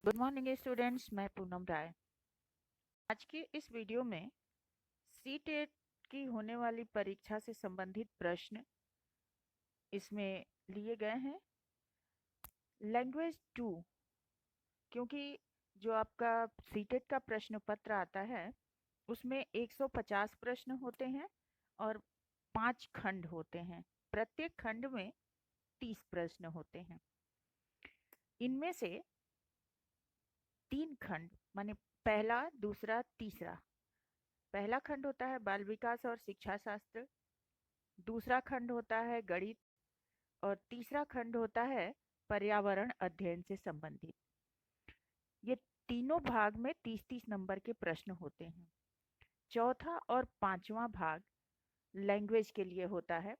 Good morning students, मैं पूनम राय। आज के इस वीडियो में सी टेट की होने वाली परीक्षा से संबंधित प्रश्न इसमें लिए गए हैं। लैंग्वेज 2, क्योंकि जो आपका सी टेट का प्रश्न पत्र आता है उसमें 150 प्रश्न होते हैं और 5 खंड होते हैं। प्रत्येक खंड में 30 प्रश्न होते हैं। इनमें से 3 खंड माने पहला, दूसरा, तीसरा। पहला खंड होता है बाल विकास और शिक्षा शास्त्र, दूसरा खंड होता है गणित और तीसरा खंड होता है पर्यावरण अध्ययन से संबंधित। ये तीनों भाग में 30-30 नंबर के प्रश्न होते हैं। चौथा और पांचवा भाग लैंग्वेज के लिए होता है।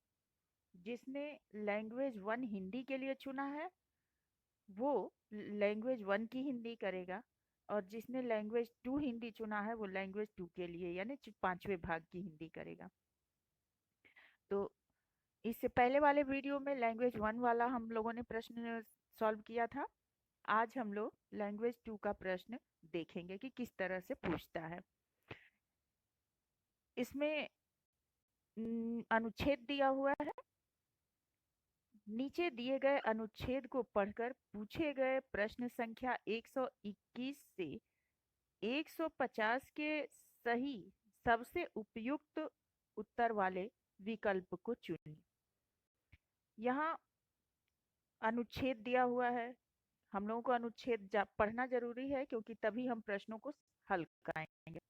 जिसने लैंग्वेज 1 हिंदी के लिए चुना है वो लैंग्वेज 1 की हिंदी करेगा, और जिसने लैंग्वेज 2 हिंदी चुना है वो लैंग्वेज 2 के लिए यानी पांचवें भाग की हिंदी करेगा। तो इससे पहले वाले वीडियो में लैंग्वेज 1 वाला हम लोगों ने प्रश्न सॉल्व किया था। आज हम लोग लैंग्वेज 2 का प्रश्न देखेंगे कि किस तरह से पूछता है। इसमें अनुच्छेद दिया हुआ है। नीचे दिए गए अनुच्छेद को पढ़कर पूछे गए प्रश्न संख्या 121 से 150 के सही सबसे उपयुक्त उत्तर वाले विकल्प को चुनिए। यहाँ अनुच्छेद दिया हुआ है। हम लोगों को अनुच्छेद पढ़ना जरूरी है क्योंकि तभी हम प्रश्नों को हल कराएंगे।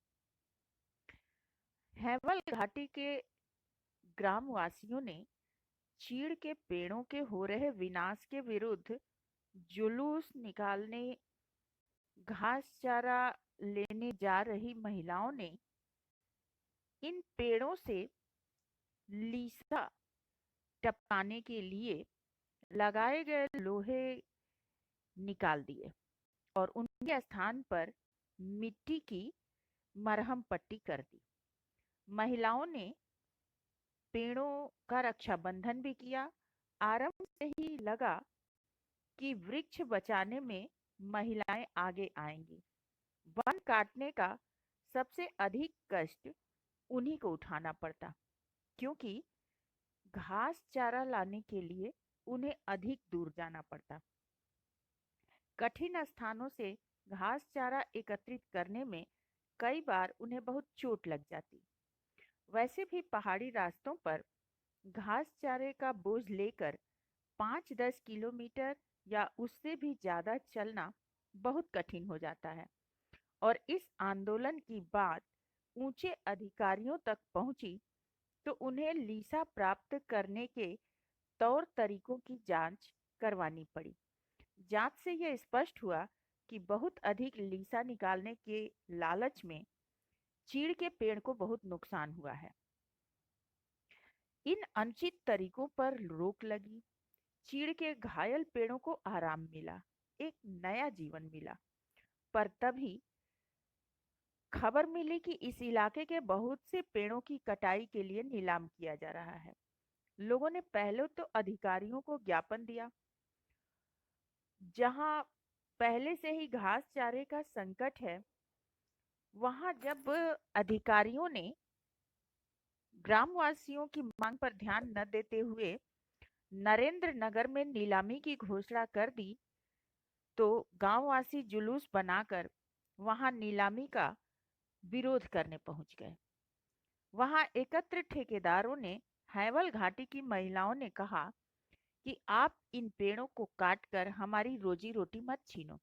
हैवल घाटी के ग्रामवासियों ने चीड़ के पेड़ों के हो रहे विनाश के विरुद्ध जुलूस निकालने घास चारा लेने जा रही महिलाओं ने इन पेड़ों से लीसा टपकाने के लिए लगाए गए लोहे निकाल दिए और उनके स्थान पर मिट्टी की मरहम पट्टी कर दी। महिलाओं ने पेड़ों का रक्षा बंधन भी किया। आरंभ से ही लगा कि वृक्ष बचाने में महिलाएं आगे आएंगी। वन काटने का सबसे अधिक कष्ट उन्हीं को उठाना पड़ता, क्योंकि घास चारा लाने के लिए उन्हें अधिक दूर जाना पड़ता। कठिन स्थानों से घास चारा एकत्रित करने में कई बार उन्हें बहुत चोट लग जाती। वैसे भी पहाड़ी रास्तों पर घास चारे का बोझ लेकर 5-10 किलोमीटर या उससे भी ज्यादा चलना बहुत कठिन हो जाता है, और इस आंदोलन की बात ऊंचे अधिकारियों तक पहुंची तो उन्हें लीसा प्राप्त करने के तौर तरीकों की जांच करवानी पड़ी। जांच से यह स्पष्ट हुआ कि बहुत अधिक लीसा निकालने के लालच में चीड़ के पेड़ को बहुत नुकसान हुआ है। इन अनुचित तरीकों पर रोक लगी। चीड़ के घायल पेड़ों को आराम मिला, एक नया जीवन मिला। पर तभी खबर मिली कि इस इलाके के बहुत से पेड़ों की कटाई के लिए नीलाम किया जा रहा है। लोगों ने पहले तो अधिकारियों को ज्ञापन दिया। जहां पहले से ही घास चारे का संकट है, वहां जब अधिकारियों ने ग्रामवासियों की मांग पर ध्यान न देते हुए नरेंद्र नगर में नीलामी की घोषणा कर दी, तो गांववासी जुलूस बनाकर वहां नीलामी का विरोध करने पहुंच गए। वहां एकत्र ठेकेदारों ने हैवल घाटी की महिलाओं ने कहा कि आप इन पेड़ों को काटकर हमारी रोजी रोटी मत छीनो।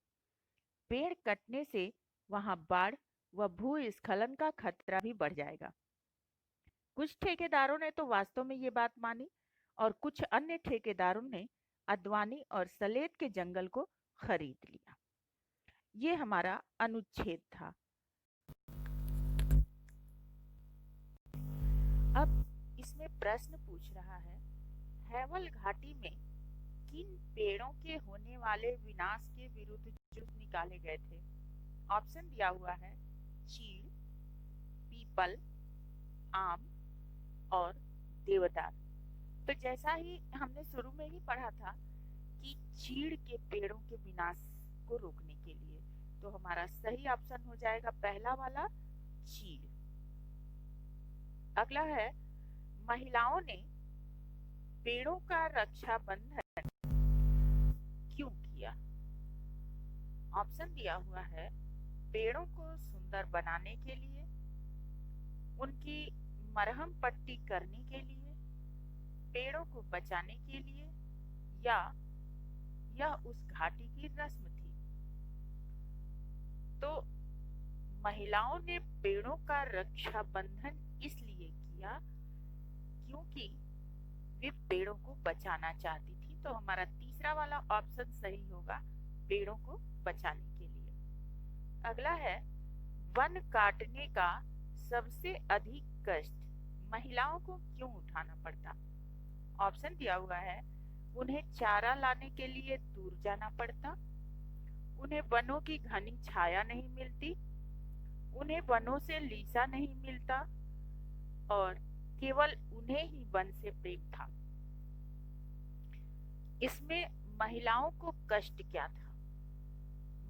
पेड़ कटने से वहां बाढ़ व भूस्खलन का खतरा भी बढ़ जाएगा। कुछ ठेकेदारों ने तो वास्तव में ये बात मानी, और कुछ अन्य ठेकेदारों ने अद्वानी और सलेत के जंगल को खरीद लिया। ये हमारा अनुच्छेद था। अब इसमें प्रश्न पूछ रहा है, हैवल घाटी में किन पेड़ों के होने वाले विनाश के विरुद्ध जुलूस निकाले गए थे। ऑप्शन दिया हुआ है चीड़, पीपल, आम और देवदार। तो जैसा ही हमने शुरू में ही पढ़ा था कि चीड़ के पेड़ों के विनाश को रोकने के लिए हमारा सही ऑप्शन हो जाएगा पहला वाला, चीड़। अगला है, महिलाओं ने पेड़ों का रक्षा बंधन क्यों किया? ऑप्शन दिया हुआ है, पेड़ों को सुंदर बनाने के लिए, उनकी मरहम पट्टी करने के लिए, पेड़ों को बचाने के लिए, या यह उस घाटी की रस्म थी। तो महिलाओं ने पेड़ों का रक्षा बंधन इसलिए किया क्योंकि वे पेड़ों को बचाना चाहती थी। तो हमारा तीसरा वाला ऑप्शन सही होगा, पेड़ों को बचाने के लिए। अगला है, वन काटने का सबसे अधिक कष्ट महिलाओं को क्यों उठाना पड़ता? ऑप्शन दिया हुआ है, उन्हें चारा लाने के लिए दूर जाना पड़ता, उन्हें वनों की घनी छाया नहीं मिलती, उन्हें वनों से लीसा नहीं मिलता, और केवल उन्हें ही वन से प्रेम था। इसमें महिलाओं को कष्ट क्या था?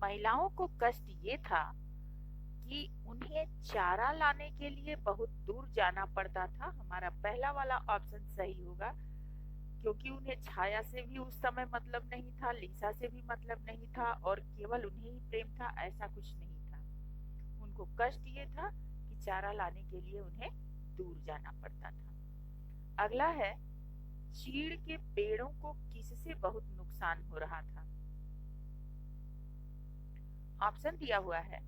महिलाओं को कष्ट ये था कि उन्हें चारा लाने के लिए बहुत दूर जाना पड़ता था। हमारा पहला वाला ऑप्शन सही होगा, क्योंकि उन्हें छाया से भी उस समय मतलब नहीं था, लीसा से भी मतलब नहीं था, और केवल उन्हें ही प्रेम था, ऐसा कुछ नहीं था। उनको कष्ट ये था कि चारा लाने के लिए उन्हें दूर जाना पड़ता था। अगला है, चीड़ के पेड़ों को किससे बहुत नुकसान हो रहा था? ऑप्शन दिया हुआ है,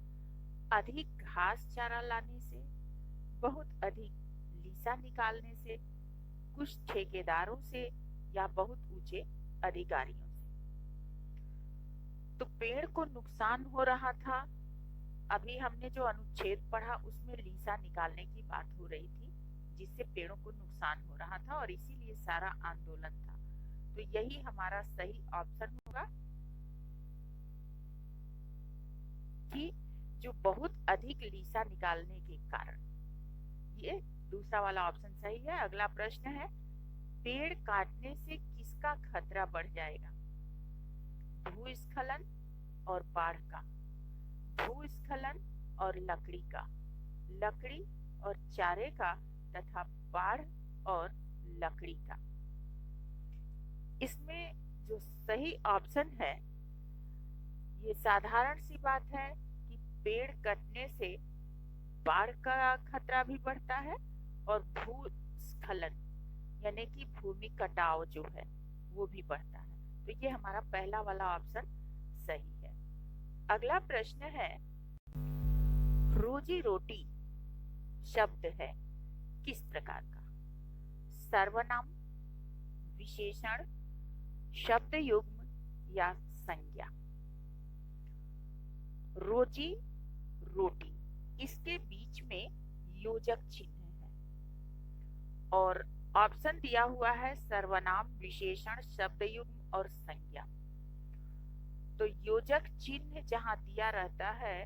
अधिक घास चारा लाने से, बहुत अधिक लीसा निकालने से, कुछ ठेकेदारों से, या बहुत ऊंचे अधिकारियों से। तो पेड़ को नुकसान हो रहा था। अभी हमने जो अनुच्छेद पढ़ा उसमें लीसा निकालने की बात हो रही थी, जिससे पेड़ों को नुकसान हो रहा था, और इसीलिए सारा आंदोलन था। तो यही हमारा सही ऑप्शन होगा कि जो बहुत अधिक लीसा निकालने के कारण। ये दूसरा वाला ऑप्शन सही है। अगला प्रश्न है, पेड़ काटने से किसका खतरा बढ़ जाएगा? भूस्खलन और बाढ़ का, भूस्खलन और लकड़ी का, लकड़ी और चारे का, तथा बाढ़ और लकड़ी का। इसमें जो सही ऑप्शन है, ये साधारण सी बात है कि पेड़ कटने से बाढ़ का खतरा भी बढ़ता है, और भूस्खलन यानी कि भूमि कटाव जो है वो भी बढ़ता है। तो ये हमारा पहला वाला ऑप्शन सही है। अगला प्रश्न है, रोजी रोटी शब्द है किस प्रकार का? सर्वनाम, विशेषण, शब्द युग्म, या संज्ञा? रोजी रोटी, इसके बीच में योजक चिन्ह है, और ऑप्शन दिया हुआ है सर्वनाम, विशेषण, शब्द युग्म और संज्ञा। तो योजक चिन्ह जहां दिया रहता है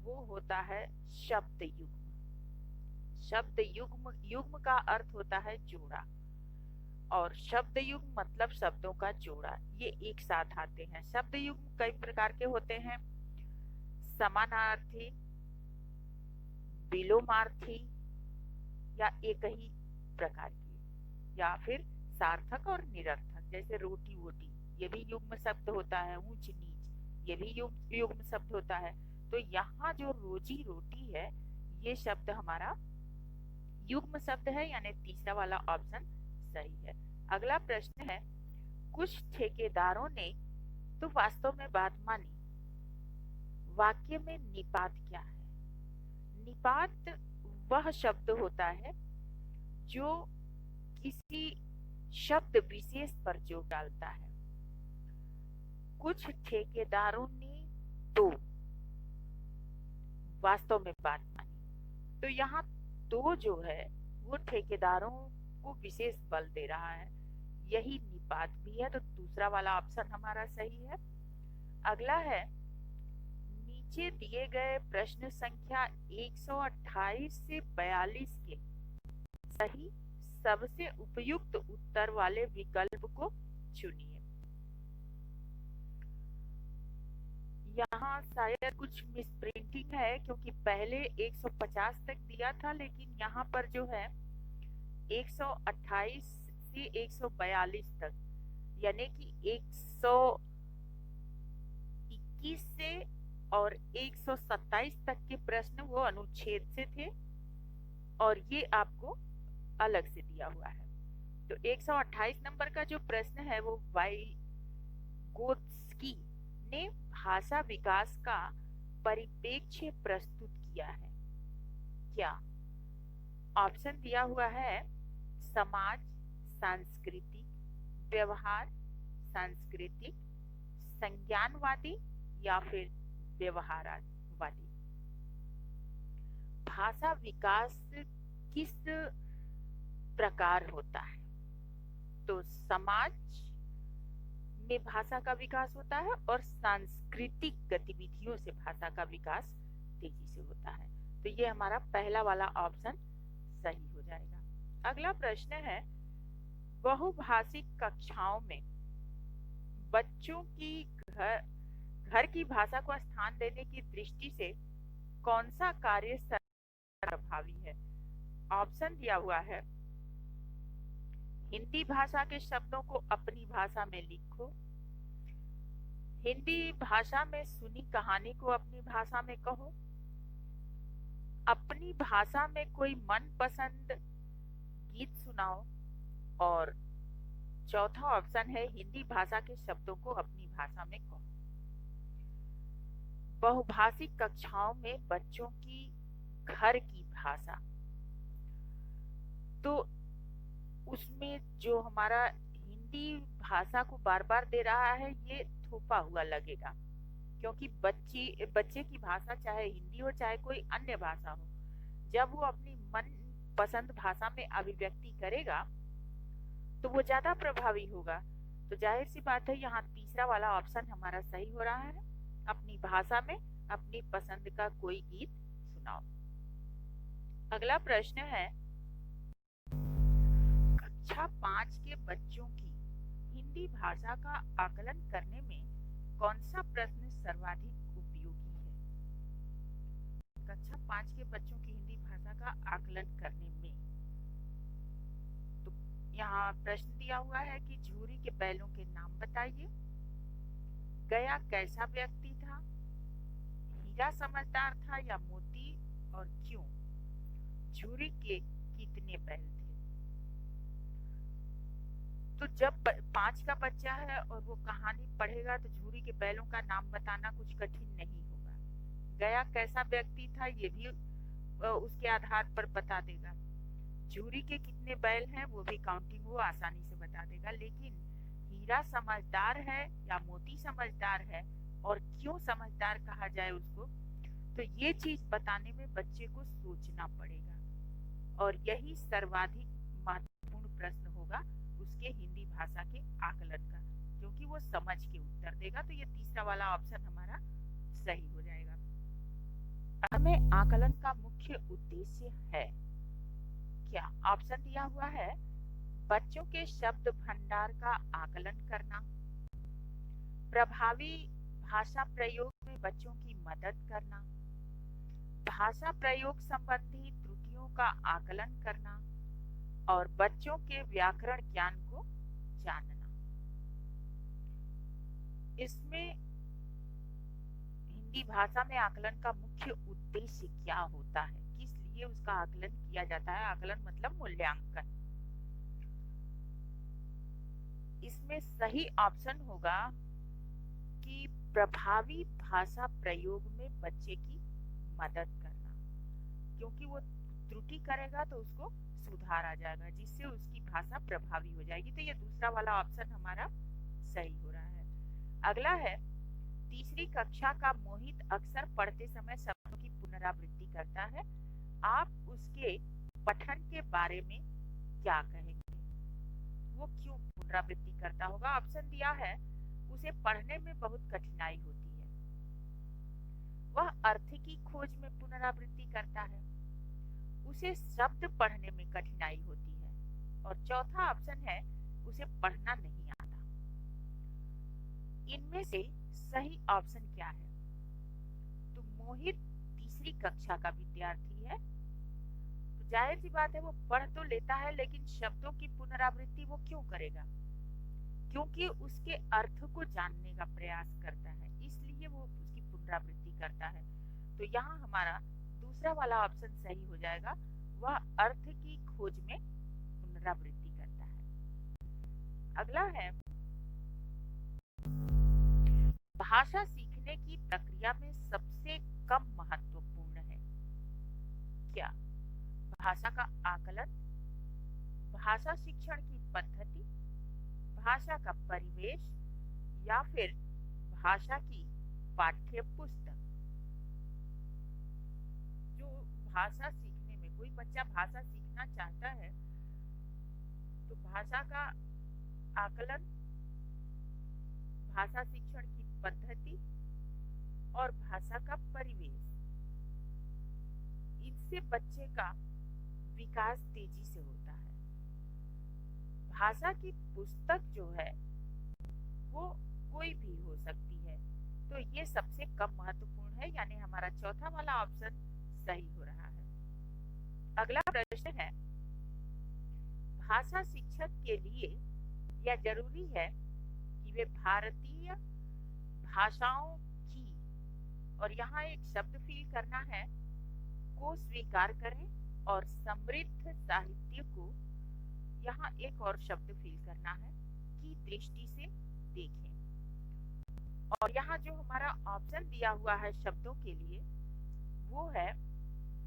वो होता है शब्द युग्म। शब्द युग्म, युग्म का अर्थ होता है जोड़ा, और शब्द युग्म मतलब शब्दों का जोड़ा। ये एक साथ आते हैं। शब्द युग्म कई प्रकार के होते हैं, समानार्थी, विलोमार्थी, या एक ही प्रकार की, या फिर सार्थक और निरर्थक। जैसे रोटी वोटी, ये भी युग्म शब्द होता है। ऊंच नीच, ये भी युग्म शब्द होता है। तो यहाँ जो रोजी रोटी है, ये शब्द हमारा युग्म शब्द है, यानी तीसरा वाला ऑप्शन सही है। अगला प्रश्न है, कुछ ठेकेदारों ने तो वास्तव में बात मानी। वाक्य में निपात क्या है? निपात वह शब्द होता है जो किसी शब्द विशेष पर जोर डालता है। कुछ ठेकेदारों ने तो वास्तव में बात मानी। तो यहाँ तो जो है वो ठेकेदारों को विशेष बल दे रहा है, यही निपात भी है। तो दूसरा वाला ऑप्शन हमारा सही है। अगला है, नीचे दिए गए प्रश्न संख्या 128 से 42 के सही सबसे उपयुक्त उत्तर वाले विकल्प को चुनिए। यहाँ शायद कुछ मिसप्रिंटिंग है, क्योंकि पहले 150 तक दिया था, लेकिन यहाँ पर जो है 128 से 142 तक, यानी कि 121 से और 127 तक के प्रश्न वो अनुच्छेद से थे, और ये आपको अलग से दिया हुआ है। तो 128 नंबर का जो प्रश्न है वो वाइगोत्स्की ने भाषा विकास का परिप्रेक्ष्य प्रस्तुत किया है। क्या? ऑप्शन दिया हुआ है समाज, सांस्कृतिक, व्यवहार, सांस्कृतिक, संज्ञानवादी या फिर व्यवहारवादी। भाषा विकास किस प्रकार होता है? तो समाज में भाषा का विकास होता है और सांस्कृतिक गतिविधियों से भाषा का विकास तेजी से होता है। तो ये हमारा पहला वाला ऑप्शन सही हो जाएगा। अगला प्रश्न है, बहुभाषिक कक्षाओं में बच्चों की घर की भाषा को स्थान देने की दृष्टि से कौन सा कार्य प्रभावी है? ऑप्शन दिया हुआ है हिंदी भाषा के शब्दों को अपनी भाषा में लिखो, हिंदी भाषा में सुनी कहानी को अपनी भाषा में कहो, अपनी भाषा में कोई मनपसंद गीत सुनाओ, और चौथा ऑप्शन है हिंदी भाषा के शब्दों को अपनी भाषा में कहो। बहुभाषिक कक्षाओं में बच्चों की घर की भाषा, तो उसमें जो हमारा हिंदी भाषा को बार बार दे रहा है ये थोपा हुआ लगेगा, क्योंकि बच्चे की भाषा चाहे हिंदी हो चाहे कोई अन्य भाषा हो, जब वो अपनी मन पसंद भाषा में अभिव्यक्ति करेगा तो वो ज्यादा प्रभावी होगा। तो जाहिर सी बात है यहाँ तीसरा वाला ऑप्शन हमारा सही हो रहा है, अपनी भाषा में अपनी पसंद का कोई गीत सुनाओ। अगला प्रश्न है, कक्षा 5 के बच्चों की हिंदी भाषा का आकलन करने में कौन सा प्रश्न सर्वाधिक उपयोगी है? कक्षा 5 के बच्चों की हिंदी भाषा का आकलन करने में, तो यहाँ प्रश्न दिया हुआ है कि झूरी के बैलों के नाम बताइए, गया कैसा व्यक्ति था, हीरा समझदार था या मोती, और क्यों, झूरी के कितने बैल थे? तो जब 5 का बच्चा है और वो कहानी पढ़ेगा तो झूरी के बैलों का नाम बताना कुछ कठिन नहीं होगा। गया कैसा व्यक्ति था ये भी उसके आधार पर बता देगा, झूरी के कितने बैल हैं वो भी काउंटिंग वो आसानी से बता देगा, लेकिन हीरा समझदार है या मोती समझदार है और क्यों समझदार कहा जाए उसको, तो ये चीज बताने में बच्चे को सोचना पड़ेगा, और यही सर्वाधिक महत्वपूर्ण प्रश्न होगा उसके हिंदी भाषा के आकलन का, क्योंकि वो समझ के उत्तर देगा। तो ये तीसरा वाला ऑप्शन हमारा सही हो जाएगा। हमें आकलन का मुख्य उद्देश्य है क्या? ऑप्शन दिया हुआ है बच्चों के शब्द भंडार का आकलन करना, प्रभावी भाषा प्रयोग में बच्चों की मदद करना, भाषा प्रयोग संबंधी त्रुटियों का आकलन करना, और बच्चों के व्याकरण ज्ञान को जानना। इसमें हिंदी भाषा में आकलन का मुख्य उद्देश्य क्या होता है, किस लिए उसका आकलन किया जाता है? आकलन मतलब मूल्यांकन। इसमें सही ऑप्शन होगा कि प्रभावी भाषा प्रयोग में बच्चे की मदद करना, क्योंकि वो त्रुटि करेगा तो उसको सुधार आ जाएगा, जिससे उसकी भाषा प्रभावी हो जाएगी। तो ये दूसरा वाला ऑप्शन हमारा सही हो रहा है। अगला है, तीसरी कक्षा का मोहित अक्सर पढ़ते समय शब्दों की पुनरावृत्ति करता है, आप उसके पठन के बारे में क्या कहेंगे? वो क्यों पुनरावृत्ति करता होगा? ऑप्शन दिया है उसे पढ़ने में बहुत कठिनाई होती है, वह अर्थ की खोज में पुनरावृत्ति करता है, उसे शब्द पढ़ने में कठिनाई होती है, और चौथा ऑप्शन है उसे पढ़ना नहीं आता। इनमें से सही ऑप्शन क्या है? रोहित तीसरी कक्षा का विद्यार्थी है। तो जाहिर सी बात है वो पढ़ तो लेता है, लेकिन शब्दों की पुनरावृत्ति वो क्यों करेगा? क्योंकि उसके अर्थ को जानने का प्रयास करता है, इसलिए वो उसकी पुनरावृत्ति करता है। तो यहाँ हमारा दूसरा वाला ऑप्शन सही हो जाएगा, वह अर्थ की खोज में पुनरावृत्ति करता है। अगला है, भाषा सीखने की प्रक्रिया में सबसे कम महत्वपूर्ण है क्या? भाषा का आकलन, भाषा शिक्षण की पद्धति, भाषा का परिवेश, या फिर भाषा की पाठ्य पुस्तक। जो भाषा सीखने में, कोई बच्चा भाषा सीखना चाहता है तो भाषा का आकलन, भाषा शिक्षण की पद्धति और भाषा का परिवेश, इनसे बच्चे का विकास तेजी से होता है। भाषा की पुस्तक जो है वो कोई भी हो सकती है। तो ये सबसे कम महत्वपूर्ण है, यानी हमारा चौथा वाला ऑप्शन सही हो रहा है। अगला प्रश्न है, भाषा शिक्षक के लिए यह जरूरी है कि वे भारतीय भाषाओं की, और यहाँ एक शब्द फील करना है, को स्वीकार करें और समृद्ध साहित्य को, यहाँ एक और शब्द फील करना है, की दृष्टि से देखें। और यहाँ जो हमारा ऑप्शन दिया हुआ है शब्दों के लिए वो है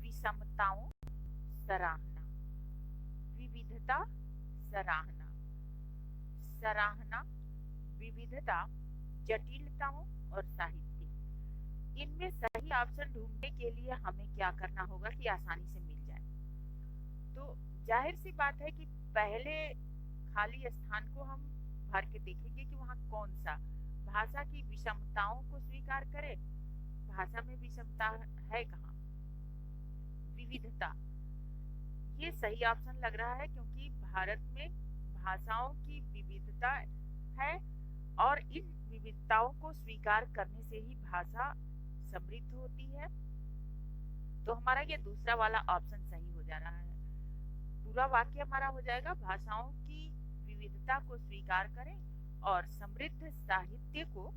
विषमताओं सराहना, विविधता सराहना, सराहना, विविधता, जटिलताओं और साहित्य। इनमें सही ऑप्शन ढूंढने के लिए हमें क्या करना होगा कि आसानी से मिल जाए? तो जाहिर सी बात है कि पहले खाली स्थान को हम भर के देखेंगे कि वहाँ कौन सा भाषा की विषमताओं को स्वीकार करे। भाषा में विषमता है कहाँ? विविधता, ये सही ऑप्शन लग रहा है, क्योंकि भारत में भाषाओं की विविधता है और इन विविधताओं को स्वीकार करने से ही भाषा समृद्ध होती है। तो हमारा ये दूसरा वाला ऑप्शन सही हो जा रहा है। पूरा वाक्य हमारा हो जाएगा, भाषाओं की विविधता को स्वीकार करें और समृद्ध साहित्य को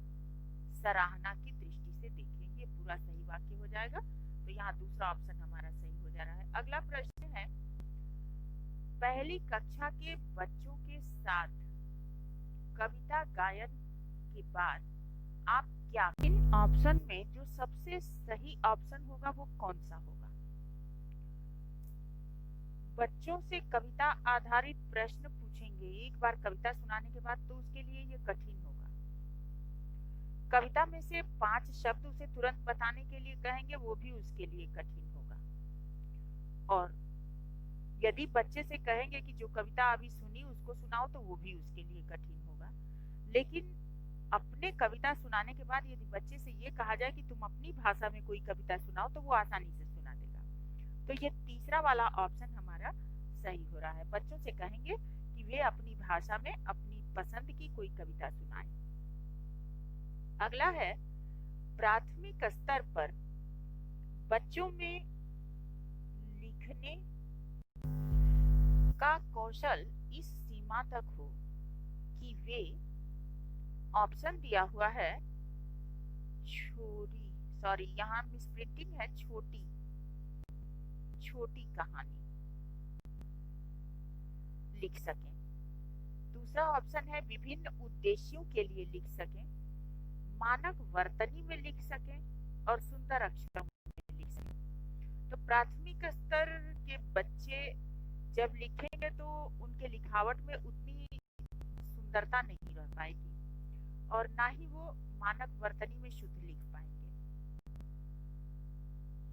सराहना की दृष्टि से देखें। ये पूरा सही वाक्य हो जाएगा। तो यहाँ दूसरा ऑप्शन हमारा सही हो जा रहा है। अगला प्रश्न है, पहली कक्षा के बच्चों के साथ कविता गायन के बाद आप क्या, इन ऑप्शन में जो सबसे सही ऑप्शन होगा वो कौन सा होगा? बच्चों से कविता आधारित प्रश्न पूछेंगे एक बार कविता सुनाने के बाद, तो उसके लिए ये कठिन होगा। कविता में से 5 शब्द उसे तुरंत बताने के लिए कहेंगे, वो भी उसके लिए कठिन होगा। और यदि बच्चे से कहेंगे कि जो कविता अभी सुनी उसको सुनाओ, तो वो भी उसके लिए कठिन होगा। लेकिन अपने कविता सुनाने के बाद यदि बच्चे से ये कहा जाए कि तुम अपनी भाषा में कोई कविता सुनाओ, तो वो आसानी से सुना देगा। तो ये तीसरा वाला ऑप्शन हमारा सही हो रहा है। बच्चों से कहेंगे कि वे अपनी भाषा में अपनी पसंद की कोई कविता सुनाएं। अगला है, प्राथमिक स्तर पर बच्चों में लिखने का कौशल इस सीमा तक हो कि वे, ऑप्शन दिया हुआ है यहाँ मिसप्रिंटिंग है, छोटी कहानी लिख सकें। दूसरा ऑप्शन है विभिन्न उद्देश्यों के लिए लिख सकें, मानक वर्तनी में लिख सकें और सुंदर अक्षरों में लिख सकें। तो प्राथमिक स्तर के बच्चे जब लिखेंगे तो उनके लिखावट में उतनी सुंदरता नहीं रह पाएगी और ना ही वो मानक वर्तनी में शुद्ध लिख पाएंगे।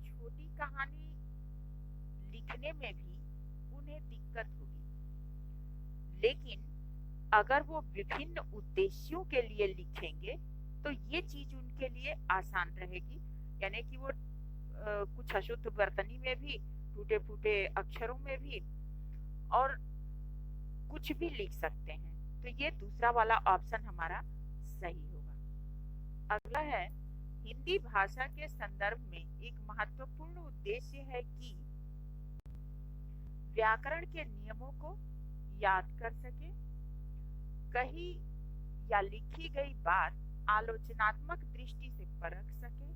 छोटी कहानी लिखने में भी उन्हें दिक्कत होगी, लेकिन अगर वो विभिन्न उद्देश्यों के लिए लिखेंगे तो ये चीज उनके लिए आसान रहेगी, यानी कि वो कुछ अशुद्ध वर्तनी में भी, टूटे फूटे अक्षरों में भी और कुछ भी लिख सकते हैं। तो ये दूसरा वाला ऑप्शन हमारा सही होगा। अगला है, हिंदी भाषा के संदर्भ में एक महत्वपूर्ण उद्देश्य है कि व्याकरण के नियमों को याद कर सके, कही या लिखी गई बात आलोचनात्मक दृष्टि से परख सके।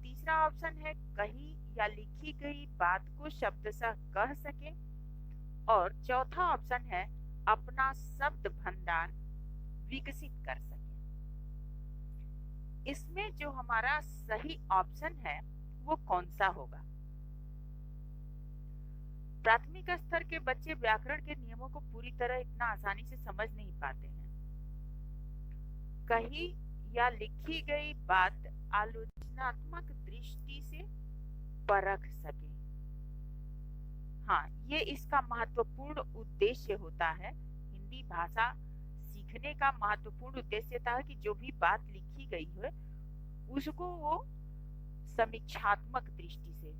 तीसरा ऑप्शन है कही या लिखी गई बात को शब्दशः कह सके। और चौथा ऑप्शन है अपना शब्द भंडार विकसित कर सके। इसमें जो हमारा सही ऑप्शन है वो कौन सा होगा? प्राथमिक स्तर के बच्चे व्याकरण के नियमों को पूरी तरह इतना आसानी से समझ नहीं पाते हैं। कही या लिखी गई बात आलोचनात्मक दृष्टि से परख सके। हाँ, ये इसका महत्वपूर्ण उद्देश्य होता है। हिंदी भाषा सीखने का महत्वपूर्ण उद्देश्य होता है कि जो भी बात लिखी गई है उसको वो समीक्षात्मक दृष्टि से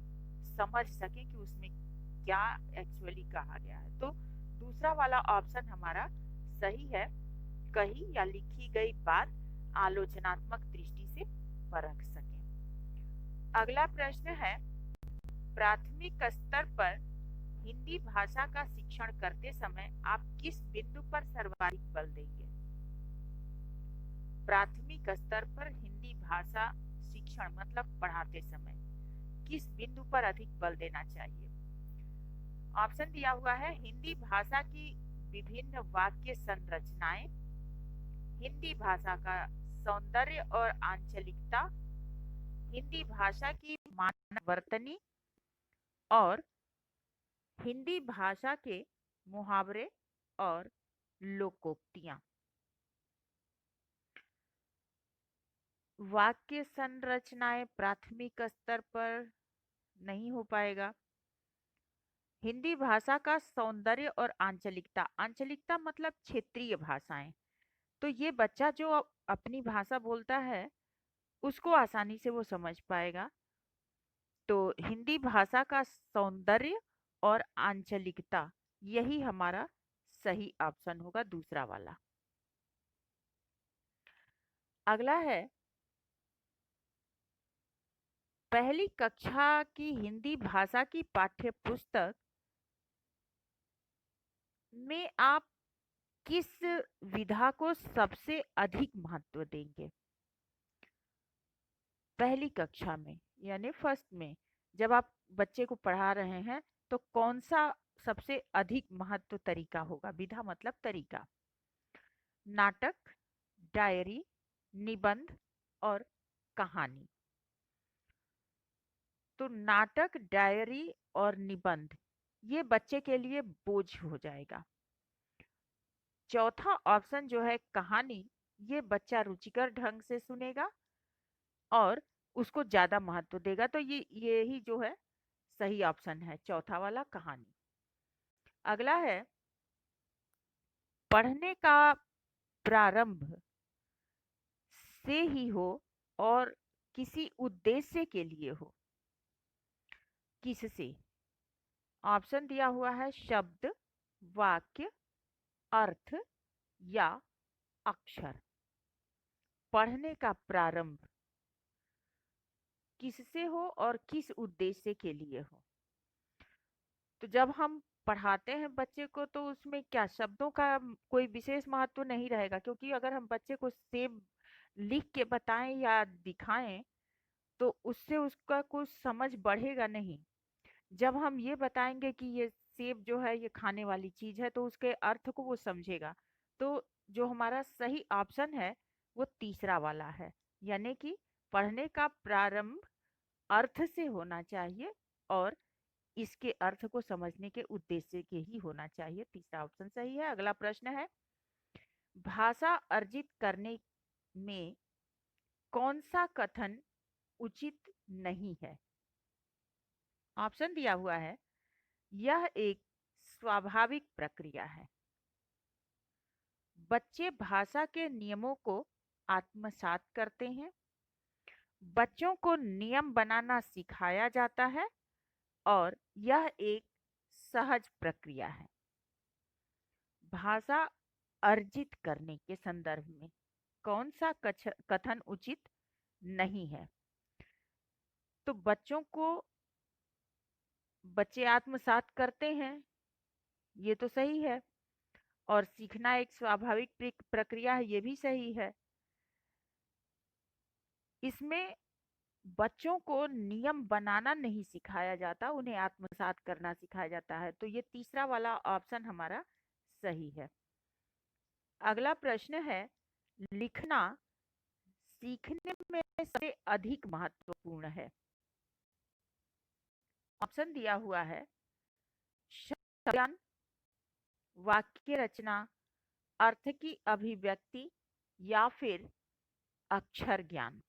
समझ सके कि उसमें क्या एक्चुअली कहा गया है। तो दूसरा वाला ऑप्शन हमारा सही है, कही या लिखी गई बात आलोचनात्मक दृष्टि से परख सके। अगला प्रश्न है, प्राथमिक स्तर पर हिंदी भाषा का शिक्षण करते समय आप किस बिंदु पर सर्वाधिक बल देंगे? प्राथमिक स्तर पर हिंदी भाषा शिक्षण मतलब पढ़ाते समय किस बिंदु पर अधिक बल देना चाहिए? ऑप्शन दिया हुआ है हिंदी भाषा की विभिन्न वाक्य संरचनाएं, हिंदी भाषा का सौंदर्य और आंचलिकता, हिंदी भाषा की मानव वर्तनी और हिंदी भाषा के मुहावरे और लोकोक्तियां। वाक्य संरचनाएं प्राथमिक स्तर पर नहीं हो पाएगा। हिंदी भाषा का सौंदर्य और आंचलिकता, आंचलिकता मतलब क्षेत्रीय भाषाएं, तो ये बच्चा जो अपनी भाषा बोलता है उसको आसानी से वो समझ पाएगा। तो हिंदी भाषा का सौंदर्य और आंचलिकता, यही हमारा सही ऑप्शन होगा, दूसरा वाला। अगला है, पहली कक्षा की हिंदी भाषा की पाठ्य पुस्तक में आप किस विधा को सबसे अधिक महत्व देंगे? पहली कक्षा में यानी फर्स्ट में जब आप बच्चे को पढ़ा रहे हैं तो कौन सा सबसे अधिक महत्व तरीका होगा? विधा मतलब तरीका। नाटक, डायरी, निबंध और कहानी। तो नाटक, डायरी और निबंध ये बच्चे के लिए बोझ हो जाएगा। चौथा ऑप्शन जो है कहानी, ये बच्चा रुचिकर ढंग से सुनेगा और उसको ज्यादा महत्व देगा। तो ये ही जो है सही ऑप्शन है, चौथा वाला कहानी। अगला है, पढ़ने का प्रारंभ से ही हो और किसी उद्देश्य के लिए हो, किससे? ऑप्शन दिया हुआ है शब्द, वाक्य, अर्थ या अक्षर। पढ़ने का प्रारंभ किससे हो और किस उद्देश्य के लिए हो? तो जब हम पढ़ाते हैं बच्चे को तो उसमें क्या शब्दों का कोई विशेष महत्व नहीं रहेगा, क्योंकि अगर हम बच्चे को सेब लिख के बताएं या दिखाएं तो उससे उसका कुछ समझ बढ़ेगा नहीं। जब हम ये बताएंगे कि ये सेब जो है ये खाने वाली चीज है तो उसके अर्थ को वो समझेगा। तो जो हमारा सही ऑप्शन है वो तीसरा वाला है, यानी कि पढ़ने का प्रारंभ अर्थ से होना चाहिए और इसके अर्थ को समझने के उद्देश्य के ही होना चाहिए। तीसरा ऑप्शन सही है। अगला प्रश्न है, भाषा अर्जित करने में कौन सा कथन उचित नहीं है? ऑप्शन दिया हुआ है, यह एक स्वाभाविक प्रक्रिया है, बच्चे भाषा के नियमों को आत्मसात करते हैं, बच्चों को नियम बनाना सिखाया जाता है और यह एक सहज प्रक्रिया है। भाषा अर्जित करने के संदर्भ में कौन सा कथन उचित नहीं है। तो बच्चे आत्मसात करते हैं, ये तो सही है। और सीखना एक स्वाभाविक प्रक्रिया है, ये भी सही है। इसमें बच्चों को नियम बनाना नहीं सिखाया जाता, उन्हें आत्मसात करना सिखाया जाता है। तो ये तीसरा वाला ऑप्शन हमारा सही है। अगला प्रश्न है, लिखना सीखने में सबसे अधिक महत्वपूर्ण है। ऑप्शन दिया हुआ है, शब्द ज्ञान, वाक्य रचना, अर्थ की अभिव्यक्ति, या फिर अक्षर ज्ञान।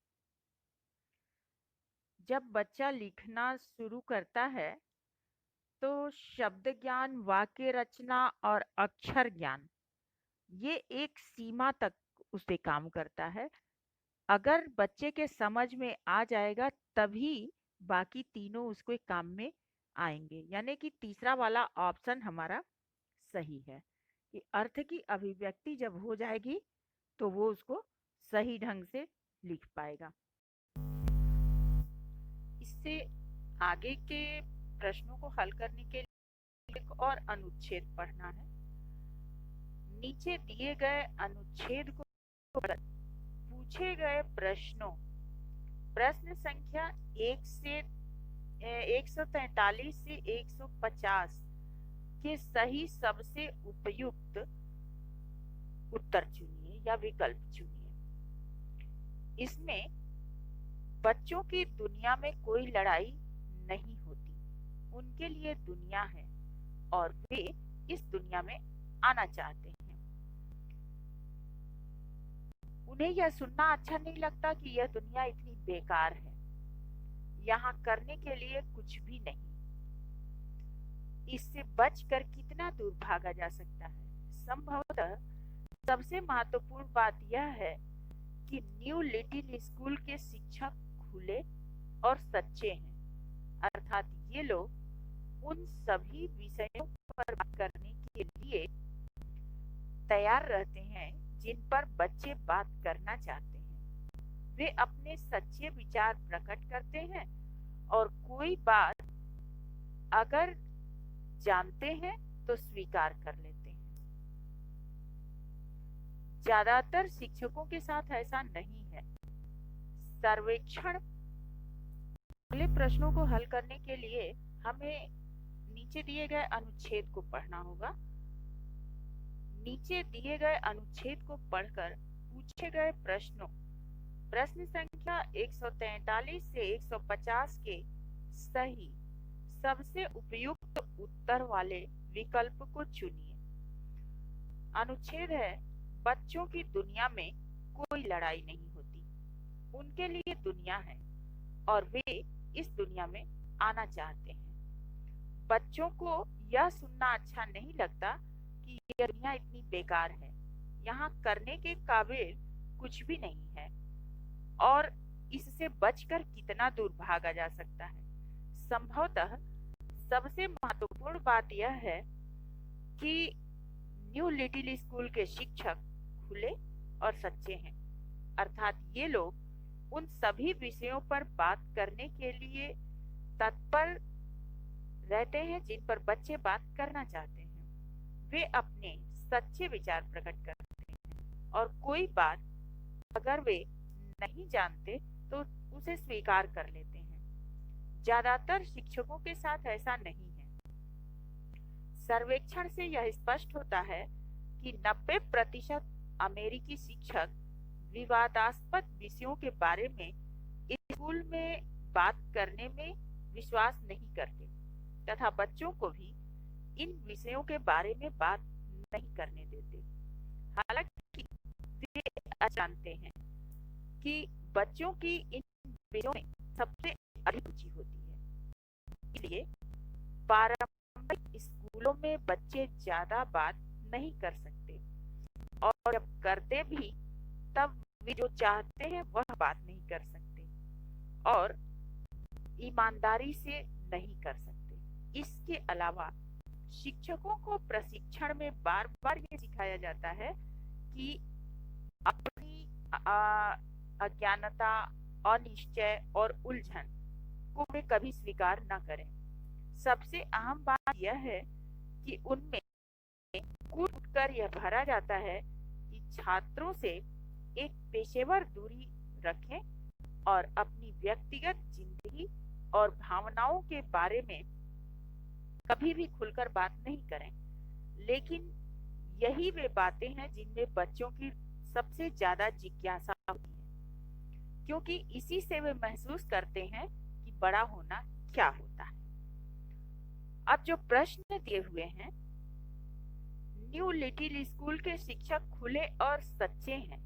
जब बच्चा लिखना शुरू करता है तो शब्द ज्ञान, वाक्य रचना और अक्षर ज्ञान ये एक सीमा तक उस पे काम करता है। अगर बच्चे के समझ में आ जाएगा तभी बाकी तीनों उसको एक काम में आएंगे। यानी कि तीसरा वाला ऑप्शन हमारा सही है कि अर्थ की अभिव्यक्ति जब हो जाएगी तो वो उसको सही ढंग से लिख पाएगा। इससे आगे के प्रश्नों को हल करने के लिए एक और अनुच्छेद पढ़ना है। नीचे दिए गए अनुच्छेद को पूछे गए प्रश्नों, प्रश्न संख्या 143 से 150 के सही सबसे उपयुक्त उत्तर चुनिए या विकल्प चुनिए। इसमें बच्चों की दुनिया में कोई लड़ाई नहीं होती, उनके लिए दुनिया है और वे इस दुनिया में आना चाहते हैं। उन्हें यह सुनना अच्छा नहीं लगता कि यह दुनिया इतनी बेकार है, यहाँ करने के लिए कुछ भी नहीं। इससे बचकर कितना दूर भागा जा सकता है? संभवतः सबसे महत्वपूर्ण बात यह है कि न्यू लिटिल स्कूल के शिक्षक खुले और सच्चे हैं, अर्थात ये लोग उन सभी विषयों पर बात करने के लिए तैयार रहते हैं जिन पर बच्चे बात करना चाहते हैं। वे अपने सच्चे विचार प्रकट करते हैं और कोई बात अगर जानते हैं तो स्वीकार कर लेते हैं। ज्यादातर शिक्षकों के साथ ऐसा नहीं है। सर्वेक्षण, अगले प्रश्नों को हल करने के लिए हमें नीचे दिए गए अनुच्छेद को पढ़ना होगा। नीचे दिए गए अनुच्छेद को पढ़कर पूछे गए प्रश्नों, प्रश्न संख्या 143 से 150 के सही सबसे उपयुक्त उत्तर वाले विकल्प को चुनिए। अनुच्छेद है, बच्चों की दुनिया में कोई लड़ाई नहीं होती, उनके लिए दुनिया है और वे इस दुनिया में आना चाहते हैं। बच्चों को यह सुनना अच्छा नहीं लगता कि यह दुनिया इतनी बेकार है, यहाँ करने के काबिल कुछ भी नहीं है और इससे बचकर कितना दूर भागा जा सकता है। संभवतः सबसे महत्वपूर्ण बात यह है कि न्यू लिटिल स्कूल के शिक्षक खुले और सच्चे हैं, अर्थात ये लोग उन सभी विषयों पर बात करने के लिए तत्पर रहते हैं जिन पर बच्चे बात करना चाहते हैं। वे अपने सच्चे विचार प्रकट करते हैं और कोई बात अगर वे नहीं जानते तो उसे स्वीकार कर लेते हैं। ज्यादातर शिक्षकों के साथ ऐसा नहीं है। सर्वेक्षण से यह स्पष्ट होता है कि 90% अमेरिकी शिक्षक विवादास्पद विषयों के बारे में स्कूल में बात करने में विश्वास नहीं करते तथा बच्चों को भी इन विषयों के बारे में बात नहीं करने देते। हालांकि वे जानते हैं कि बच्चों की इन विषयों में सबसे अधिक रुचि होती है, इसलिए पारंपरिक स्कूलों में बच्चे ज्यादा बात नहीं कर सकते और जब करते भी तब वे जो चाहते हैं वह बात नहीं कर सकते और ईमानदारी से नहीं कर सकते। इसके अलावा शिक्षकों को प्रशिक्षण में बार बार ये सिखाया जाता है कि अपनी अज्ञानता अनिश्चय और उलझन को वे कभी स्वीकार न करें। सबसे अहम बात यह है कि उनमें कूट कर यह भरा जाता है कि छात्रों से एक पेशेवर दूरी रखें और अपनी व्यक्तिगत जिंदगी और भावनाओं के बारे में कभी भी खुलकर बात नहीं करें। लेकिन यही वे बातें हैं जिनमें बच्चों की सबसे ज्यादा जिज्ञासा होती है, क्योंकि इसी से वे महसूस करते हैं कि बड़ा होना क्या होता है। अब जो प्रश्न दिए हुए हैं, न्यू लिटिल स्कूल के शिक्षक खुले और सच्चे हैं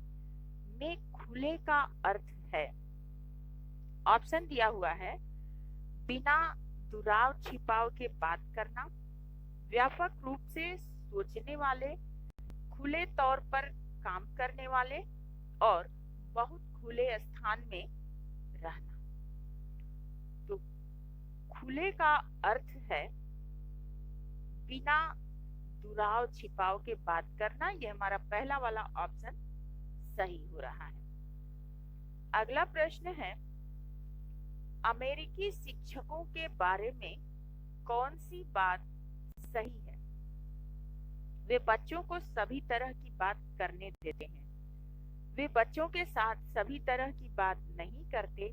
में खुले का अर्थ है, ऑप्शन दिया हुआ है, बिना दुराव छिपाव के बात करना, व्यापक रूप से सोचने वाले, खुले तौर पर काम करने वाले और बहुत खुले स्थान में रहना। तो खुले का अर्थ है बिना दुराव छिपाव के बात करना। यह हमारा पहला वाला ऑप्शन सही हो रहा है। अगला प्रश्न है, अमेरिकी शिक्षकों के बारे में कौन सी बात सही है? वे बच्चों को सभी तरह की बात करने देते हैं। वे बच्चों के साथ सभी तरह की बात नहीं करते।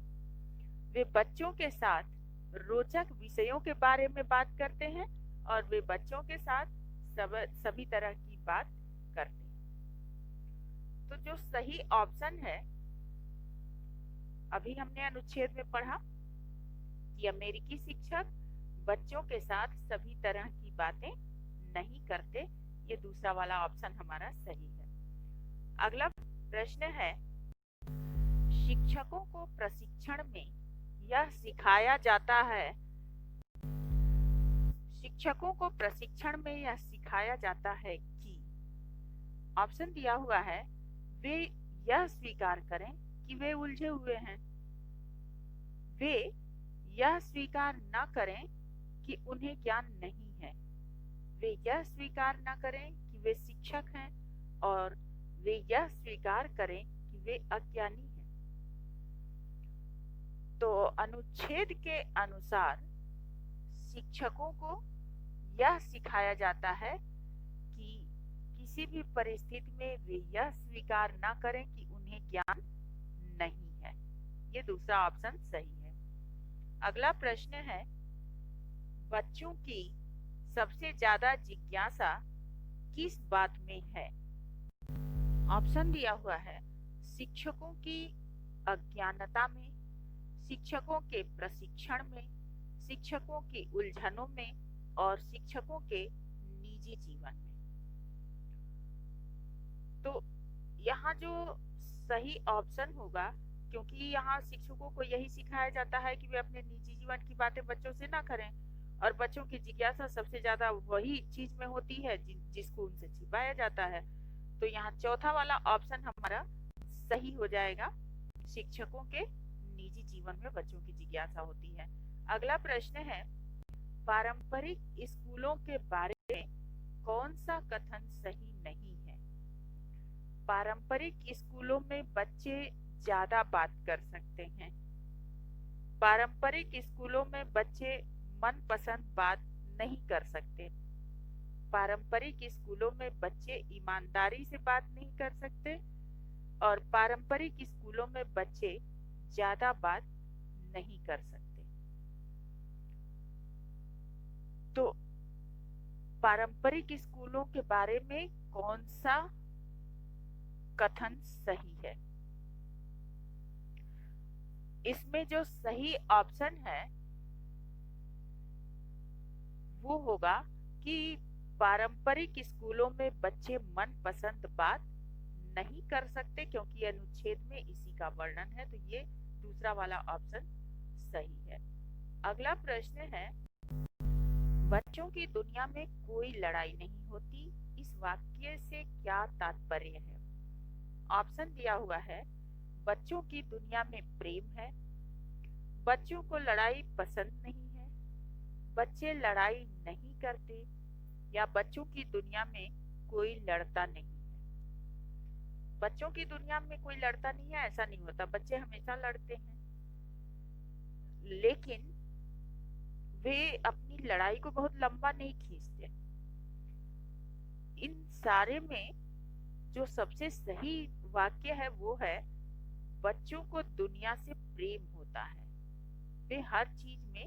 वे बच्चों के साथ रोचक विषयों के बारे में बात करते हैं और वे बच्चों के साथ सभी तरह की बात करते हैं। तो जो सही ऑप्शन है, अभी हमने अनुच्छेद में पढ़ा कि अमेरिकी शिक्षक बच्चों के साथ सभी तरह की बातें नहीं करते। ये दूसरा वाला ऑप्शन हमारा सही है। अगला प्रश्न है, शिक्षकों को प्रशिक्षण में यह सिखाया जाता है, शिक्षकों को प्रशिक्षण में यह सिखाया जाता है कि, ऑप्शन दिया हुआ है, वे यह स्वीकार करें कि वे उलझे हुए हैं, वे यह स्वीकार न करें कि उन्हें ज्ञान नहीं है, वे यह स्वीकार न करें कि वे शिक्षक हैं और वे यह स्वीकार करें कि वे अज्ञानी हैं। तो अनुच्छेद के अनुसार शिक्षकों को यह सिखाया जाता है कि किसी भी परिस्थिति में वे यह स्वीकार न करें कि उन्हें ज्ञान नहीं है। ये दूसरा ऑप्शन सही है। अगला प्रश्न है, बच्चों की सबसे ज्यादा जिज्ञासा किस बात में है? ऑप्शन दिया हुआ है, शिक्षकों की अज्ञानता में, शिक्षकों के प्रशिक्षण में, शिक्षकों की उलझनों में और शिक्षकों के निजी जीवन में। तो यहाँ जो सही ऑप्शन होगा, क्योंकि यहाँ शिक्षकों को यही सिखाया जाता है कि वे अपने निजी जीवन की बातें बच्चों से ना करें और बच्चों की जिज्ञासा सबसे ज्यादा वही चीज में होती है जिसको उनसे छिपाया जाता है। तो यहाँ चौथा वाला ऑप्शन हमारा सही हो जाएगा, शिक्षकों के निजी जीवन में बच्चों की जिज्ञासा होती है। अगला प्रश्न है, पारंपरिक स्कूलों के बारे में कौन सा कथन सही नहीं है? पारंपरिक स्कूलों में बच्चे ज्यादा बात कर सकते हैं। पारंपरिक स्कूलों में बच्चे मनपसंद बात नहीं कर सकते। पारंपरिक स्कूलों में बच्चे ईमानदारी से बात नहीं कर सकते और पारंपरिक स्कूलों में बच्चे ज्यादा बात नहीं कर सकते। तो पारंपरिक स्कूलों के बारे में कौन सा कथन सही है? इसमें जो सही ऑप्शन है वो होगा कि पारंपरिक स्कूलों में बच्चे मनपसंद बात नहीं कर सकते, क्योंकि अनुच्छेद में इसी का वर्णन है। तो ये दूसरा वाला ऑप्शन सही है। अगला प्रश्न है, बच्चों की दुनिया में कोई लड़ाई नहीं होती, इस वाक्य से क्या तात्पर्य है? ऑप्शन दिया हुआ है, बच्चों की दुनिया में प्रेम है, बच्चों को लड़ाई पसंद नहीं है, बच्चे लड़ाई नहीं करते, या बच्चों की दुनिया में कोई लड़ता नहीं है। बच्चों की दुनिया में कोई लड़ता नहीं है, ऐसा नहीं होता, बच्चे हमेशा लड़ते हैं, लेकिन वे अपनी लड़ाई को बहुत लंबा नहीं खींचते। इन सारे में जो सबसे सही वाक्य है वो है, बच्चों को दुनिया से प्रेम होता है, वे हर चीज में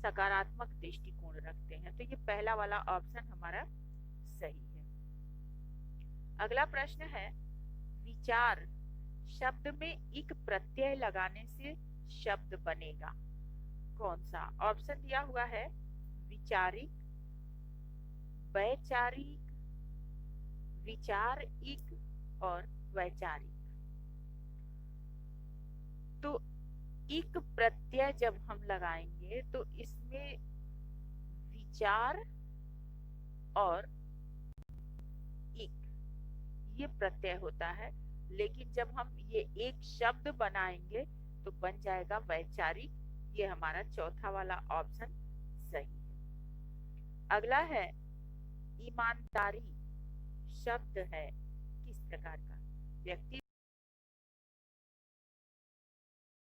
सकारात्मक दृष्टिकोण रखते हैं। तो ये पहला वाला ऑप्शन हमारा सही है। अगला प्रश्न है, विचार शब्द में इक प्रत्यय लगाने से शब्द बनेगा, कौन सा? ऑप्शन दिया हुआ है, विचारिक, वैचारिक, विचारिक और वैचारिक। तो इक प्रत्यय जब हम लगाएंगे तो इसमें विचार और इक ये प्रत्यय होता है, लेकिन जब हम ये एक शब्द बनाएंगे तो बन जाएगा वैचारिक। ये हमारा चौथा वाला ऑप्शन सही है। अगला है, ईमानदारी शब्द है किस प्रकार का? व्यक्ति